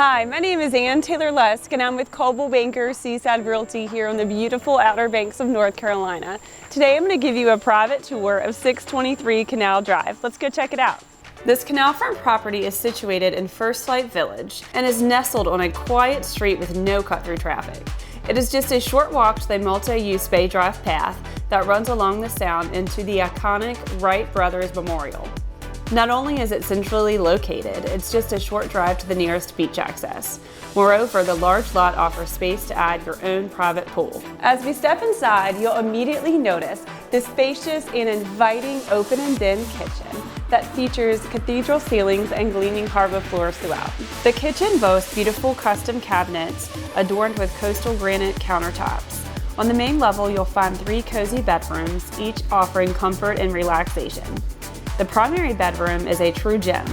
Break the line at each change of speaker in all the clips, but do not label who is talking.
Hi, my name is Ann Taylor Lusk and I'm with Coldwell Banker Seaside Realty here on the beautiful Outer Banks of North Carolina. Today I'm going to give you a private tour of 623 Canal Drive. Let's go check it out. This Canalfront property is situated in First Light Village and is nestled on a quiet street with no cut-through traffic. It is just a short walk to the multi-use Bay Drive path that runs along the Sound into the iconic Wright Brothers Memorial. Not only is it centrally located, it's just a short drive to the nearest beach access. Moreover, the large lot offers space to add your own private pool. As we step inside, you'll immediately notice the spacious and inviting open and den kitchen that features cathedral ceilings and gleaming hardwood floors throughout. The kitchen boasts beautiful custom cabinets adorned with coastal granite countertops. On the main level, you'll find 3 cozy bedrooms, each offering comfort and relaxation. The primary bedroom is a true gem,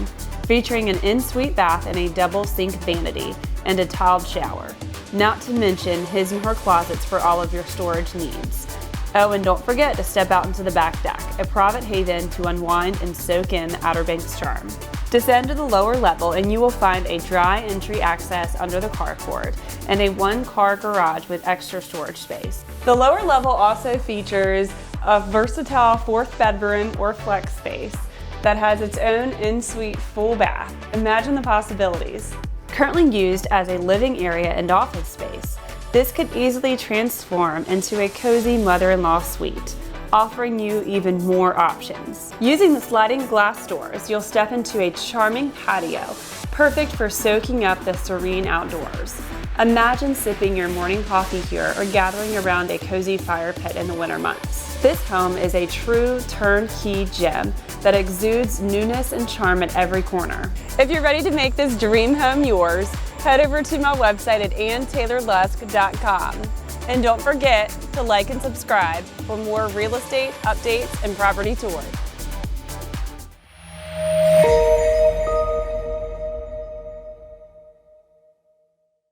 featuring an en-suite bath and a double sink vanity and a tiled shower, not to mention his and her closets for all of your storage needs. Oh, and don't forget to step out into the back deck, a private haven to unwind and soak in Outer Banks charm. Descend to the lower level and you will find a dry entry access under the carport and a 1-car garage with extra storage space. The lower level also features a versatile 4th bedroom or flex space that has its own en-suite full bath. Imagine the possibilities. Currently used as a living area and office space, this could easily transform into a cozy mother-in-law suite, offering you even more options. Using the sliding glass doors, you'll step into a charming patio, perfect for soaking up the serene outdoors. Imagine sipping your morning coffee here or gathering around a cozy fire pit in the winter months. This home is a true turnkey gem that exudes newness and charm at every corner. If you're ready to make this dream home yours, head over to my website at anntaylorlusk.com. And don't forget to like and subscribe for more real estate updates and property tours.